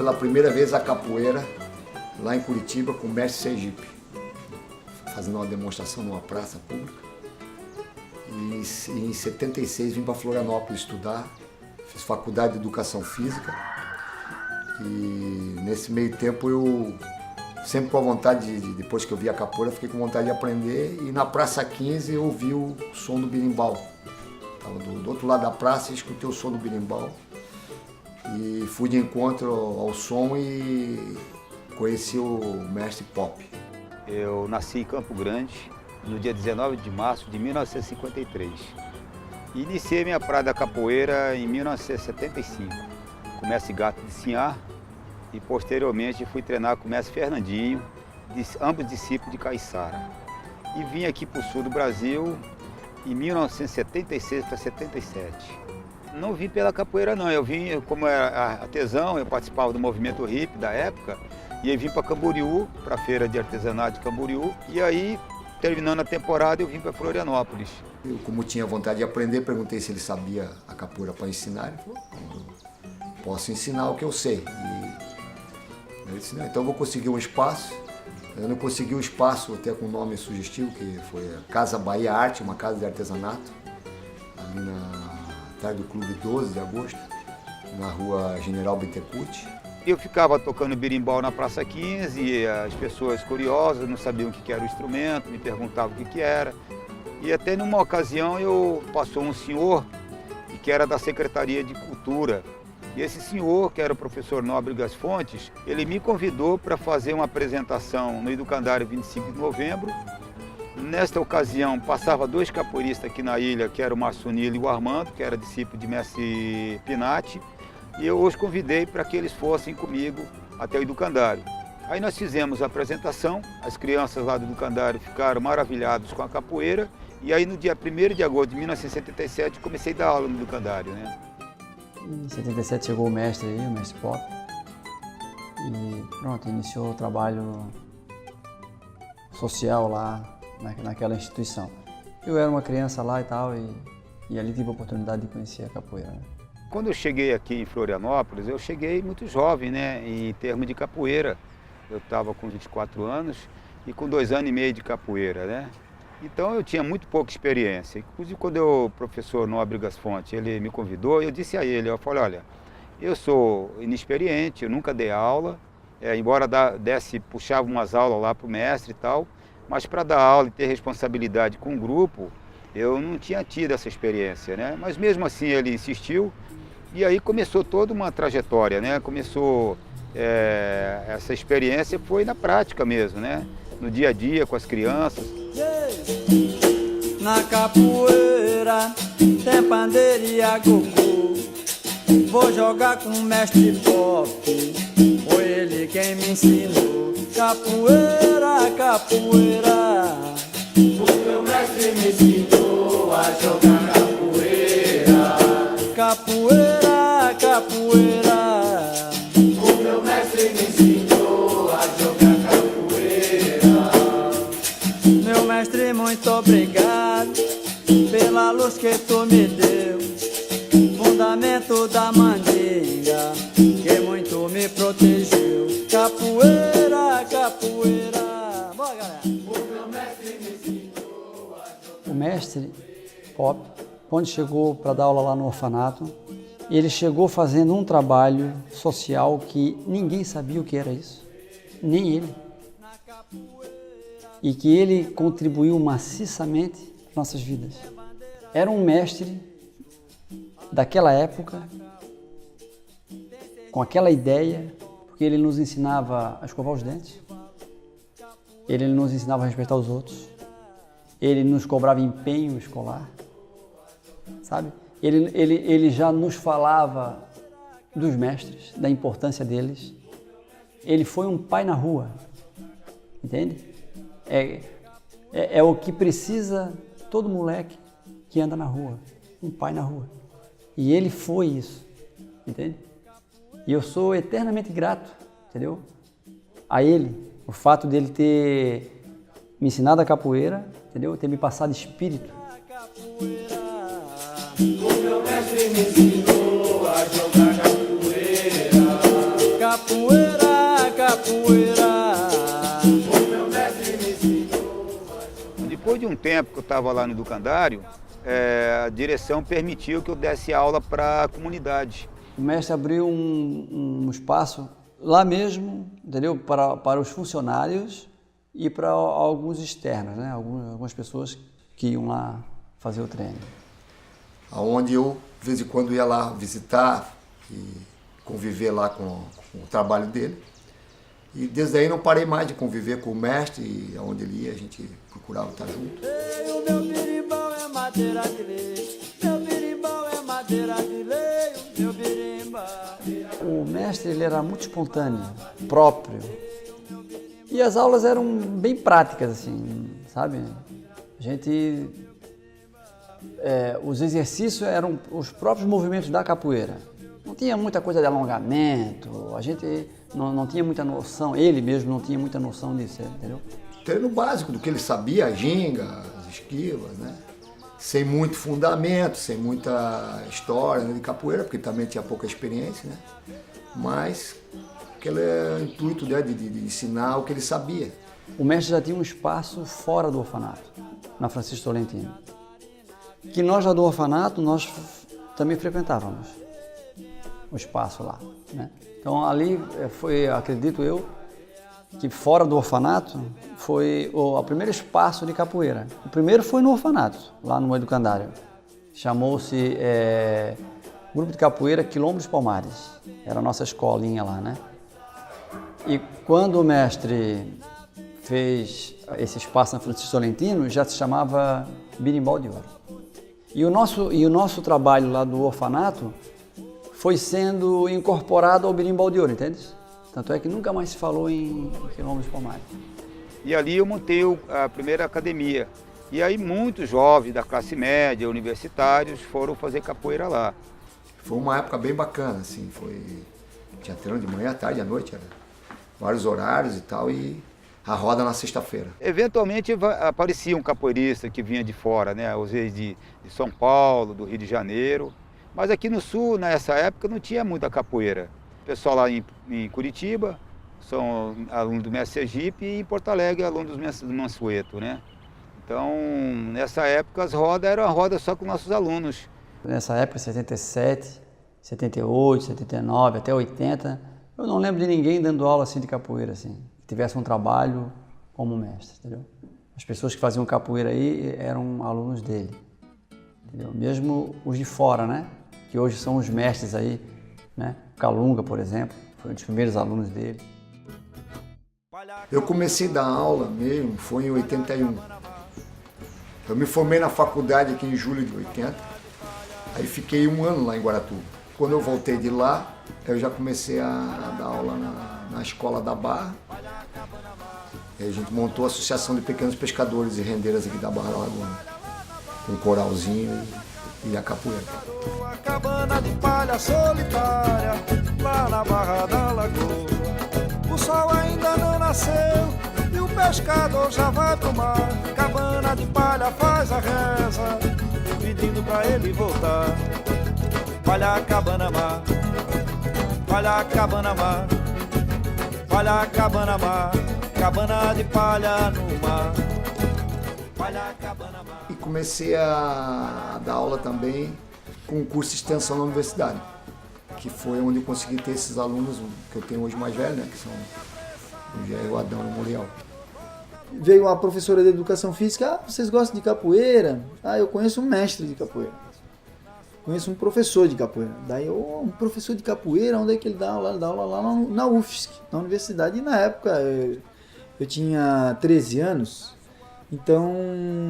pela primeira vez a capoeira lá em Curitiba com o mestre Sergipe, fazendo uma demonstração numa praça pública. E em 76 vim para Florianópolis estudar, fiz faculdade de Educação Física e nesse meio tempo eu sempre com a vontade, depois que eu vi a capoeira, fiquei com vontade de aprender e na Praça 15 eu ouvi o som do berimbau. Estava do outro lado da praça e escutei o som do berimbau e fui de encontro ao som e conheci o mestre Pop. Eu nasci em Campo Grande no dia 19 de março de 1953. Iniciei minha praia da capoeira em 1975, com o mestre Gato de Sinhá e posteriormente fui treinar com o mestre Fernandinho, ambos discípulos de Caiçara. E vim aqui para o sul do Brasil em 1976 para 77. Não vim pela capoeira não, eu vim como era artesão, eu participava do movimento hippie da época, e aí vim para Camboriú, para a feira de artesanato de Camboriú, e aí, terminando a temporada, eu vim para Florianópolis. Eu, como tinha vontade de aprender, perguntei se ele sabia a capoeira para ensinar. Ele falou, eu posso ensinar o que eu sei. E eu disse, não, então eu vou conseguir um espaço. Eu não consegui um espaço até com um nome sugestivo, que foi a Casa Bahia Arte, uma casa de artesanato, ali atrás do Clube 12 de Agosto, na rua General Bittencourt. Eu ficava tocando berimbau na Praça 15 e as pessoas curiosas não sabiam o que era o instrumento, me perguntavam o que era. E até numa ocasião passou um senhor que era da Secretaria de Cultura. E esse senhor, que era o professor Nóbrega Fontes, ele me convidou para fazer uma apresentação no Educandário 25 de novembro. Nesta ocasião passava dois capoeiristas aqui na ilha, que era o Márcio Nilo e o Armando, que era discípulo de mestre Pinati. E eu os convidei para que eles fossem comigo até o Educandário. Aí nós fizemos a apresentação, as crianças lá do Educandário ficaram maravilhados com a capoeira, e aí no dia 1º de agosto de 1977 comecei a dar aula no Educandário, né? Em 77 chegou o mestre aí, o mestre Pop, e pronto, iniciou o trabalho social lá naquela instituição. Eu era uma criança lá e tal, e ali tive a oportunidade de conhecer a capoeira, né? Quando eu cheguei aqui em Florianópolis, eu cheguei muito jovem, né, em termos de capoeira. Eu estava com 24 anos e com 2 anos e meio de capoeira, né? Então eu tinha muito pouca experiência. Inclusive quando o professor Nóbrega Fontes, ele me convidou, eu disse a ele, eu falei, olha, eu sou inexperiente, eu nunca dei aula, embora puxava umas aulas lá para o mestre e tal, mas para dar aula e ter responsabilidade com o grupo, eu não tinha tido essa experiência, né? Mas mesmo assim ele insistiu e aí começou toda uma trajetória, né? Começou, essa experiência foi na prática mesmo, né? No dia a dia com as crianças. Na capoeira tem pandeiro e agogô, vou jogar com o mestre Pop, foi ele quem me ensinou. Capoeira, capoeira, o meu mestre me ensinou a jogar capoeira. Capoeira, capoeira, o meu mestre me ensinou a jogar capoeira. Meu mestre, muito obrigado pela luz que tu me deu, fundamento da mandinga que muito me protegeu. Capoeira, capoeira, bora galera. O mestre Pop, quando chegou para dar aula lá no orfanato, ele chegou fazendo um trabalho social que ninguém sabia o que era isso, nem ele. E que ele contribuiu maciçamente para nossas vidas. Era um mestre daquela época, com aquela ideia, porque ele nos ensinava a escovar os dentes, ele nos ensinava a respeitar os outros, ele nos cobrava empenho escolar, sabe? Ele já nos falava dos mestres, da importância deles. Ele foi um pai na rua, entende? É o que precisa todo moleque que anda na rua, um pai na rua. E ele foi isso, entende? E eu sou eternamente grato, entendeu? A ele, o fato dele ter me ensinado a capoeira, entendeu? Ter me passado espírito. O meu mestre me ensinou a jogar capoeira. Capoeira. Depois de um tempo que eu estava lá no educandário, a direção permitiu que eu desse aula para a comunidade. O mestre abriu um espaço lá mesmo, entendeu? Para os funcionários e para alguns externos, né? Algumas pessoas que iam lá fazer o treino. Onde eu, de vez em quando, ia lá visitar e conviver lá com o trabalho dele. E desde aí não parei mais de conviver com o mestre, e aonde ele ia a gente procurava estar junto. O meu birimbau é madeira de lei, meu birimbau é madeira de lei, meu birimbau. O mestre ele era muito espontâneo, próprio. E as aulas eram bem práticas, assim, sabe? A gente... os exercícios eram os próprios movimentos da capoeira. Não tinha muita coisa de alongamento, a gente não tinha muita noção, ele mesmo não tinha muita noção disso, entendeu? Treino básico do que ele sabia, a ginga, as esquivas, né? Sem muito fundamento, sem muita história, né, de capoeira, porque também tinha pouca experiência, né? Mas aquele intuito, né, de ensinar o que ele sabia. O mestre já tinha um espaço fora do orfanato, na Francisco Tolentino, que nós lá do orfanato, nós também frequentávamos o espaço lá, né? Então ali foi, acredito eu, que fora do orfanato foi o primeiro espaço de capoeira. O primeiro foi no orfanato, lá no educandário. Chamou-se Grupo de Capoeira Quilombo dos Palmares. Era a nossa escolinha lá, né? E quando o mestre fez esse espaço na Francisco Tolentino, já se chamava Birimbau de Ouro. E o nosso trabalho lá do orfanato foi sendo incorporado ao Birimbau de Ouro, entende? Tanto é que nunca mais se falou em Quilombo dos Palmares. E ali eu montei a primeira academia. E aí muitos jovens da classe média, universitários, foram fazer capoeira lá. Foi uma época bem bacana, assim, tinha treino de manhã, à tarde, à noite, era vários horários e tal, e a roda na sexta-feira. Eventualmente aparecia um capoeirista que vinha de fora, né? Às vezes de São Paulo, do Rio de Janeiro. Mas aqui no Sul, nessa época, não tinha muita capoeira. O pessoal lá em Curitiba são alunos do Mestre Sergipe e em Porto Alegre alunos do Mestre Mansueto, né? Então, nessa época, as rodas eram rodas só com nossos alunos. Nessa época, 77, 78, 79, até 80, eu não lembro de ninguém dando aula assim de capoeira, assim, que tivesse um trabalho como mestre, entendeu? As pessoas que faziam capoeira aí eram alunos dele, entendeu? Mesmo os de fora, né? Que hoje são os mestres aí, né? Calunga, por exemplo, foi um dos primeiros alunos dele. Eu comecei a dar aula mesmo, foi em 81. Eu me formei na faculdade aqui em julho de 80, aí fiquei um ano lá em Guaratuba. Quando eu voltei de lá, eu já comecei a dar aula na escola da Barra. E a gente montou a Associação de Pequenos Pescadores e Rendeiras aqui da Barra da Laguna, com um coralzinho e a capoeira. A cabana de palha solitária, lá na Barra da Lagoa. O sol ainda não nasceu e o pescador já vai pro mar. Cabana de palha faz a reza, pedindo pra ele voltar. Palha cabana mar, palha cabana mar, palha cabana mar, cabana de palha no mar. Palha cabana mar. E comecei a dar aula também com um curso de extensão na universidade, que foi onde eu consegui ter esses alunos que eu tenho hoje mais velhos, né, que são o Jair, o Adão e o Muriel. Veio a professora de educação física, vocês gostam de capoeira? Eu conheço um mestre de capoeira. Conheço um professor de capoeira. Daí, um professor de capoeira, onde é que ele dá aula? Ele dá aula lá na UFSC, na universidade. E na época, eu tinha 13 anos, então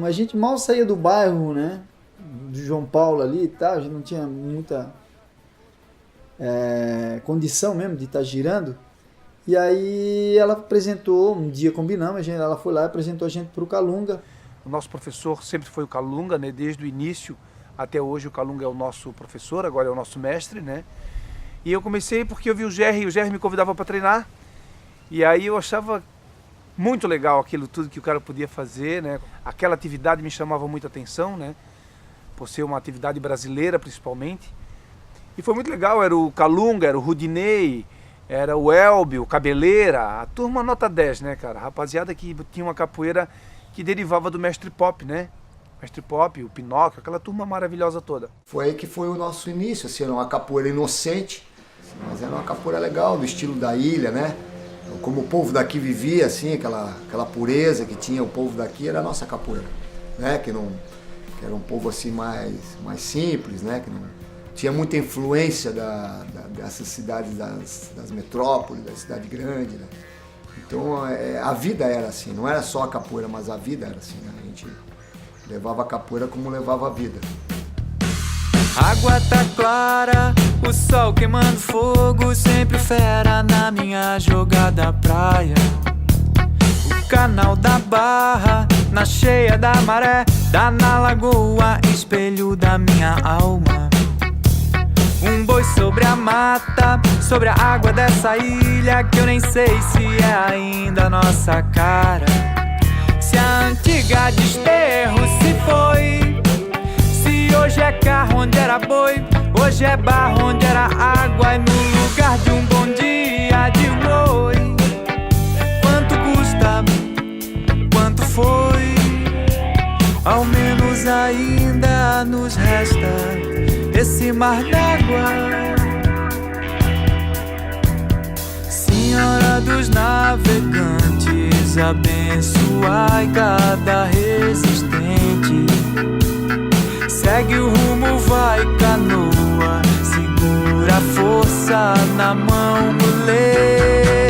a gente mal saía do bairro, né, do João Paulo ali e tal, a gente não tinha muita condição mesmo de estar girando. E aí ela apresentou, um dia combinamos, ela foi lá e apresentou a gente para o Calunga. O nosso professor sempre foi o Calunga, né? Desde o início até hoje o Calunga é o nosso professor, agora é o nosso mestre, né? E eu comecei porque eu vi o Jerry me convidava para treinar, e aí eu achava muito legal aquilo tudo que o cara podia fazer, né? Aquela atividade me chamava muita atenção, né? Por ser uma atividade brasileira principalmente. E foi muito legal, era o Calunga, era o Rudinei, era o Elbio, o Cabeleira, a turma nota 10, né, cara? A rapaziada que tinha uma capoeira que derivava do Mestre Pop, né? Mestre Pop, o Pinóquio, aquela turma maravilhosa toda. Foi aí que foi o nosso início, assim, era uma capoeira inocente, mas era uma capoeira legal, do estilo da ilha, né? Como o povo daqui vivia, assim, aquela pureza que tinha o povo daqui, era a nossa capoeira, né? Que era um povo assim mais simples, né? Que não tinha muita influência dessas cidades, das metrópoles, da cidade grande, né? Então a vida era assim, não era só a capoeira, mas a vida era assim, né? A gente levava a capoeira como levava a vida. Água tá clara, o sol queimando fogo, sempre fera na minha jogada praia. O canal da Barra, na cheia da maré, dá na lagoa, espelho da minha alma. Um boi sobre a mata, sobre a água dessa ilha, que eu nem sei se é ainda nossa cara. Se a antiga desterro se foi, se hoje é carro onde era boi, hoje é barro onde era água, e no lugar de um bom dia de um oi. Quanto custa? Quanto foi? Ao menos ainda nos resta esse mar d'água. Senhora dos navegantes, abençoai cada resistente. Segue o rumo, vai canoa, segura a força na mão, mulher.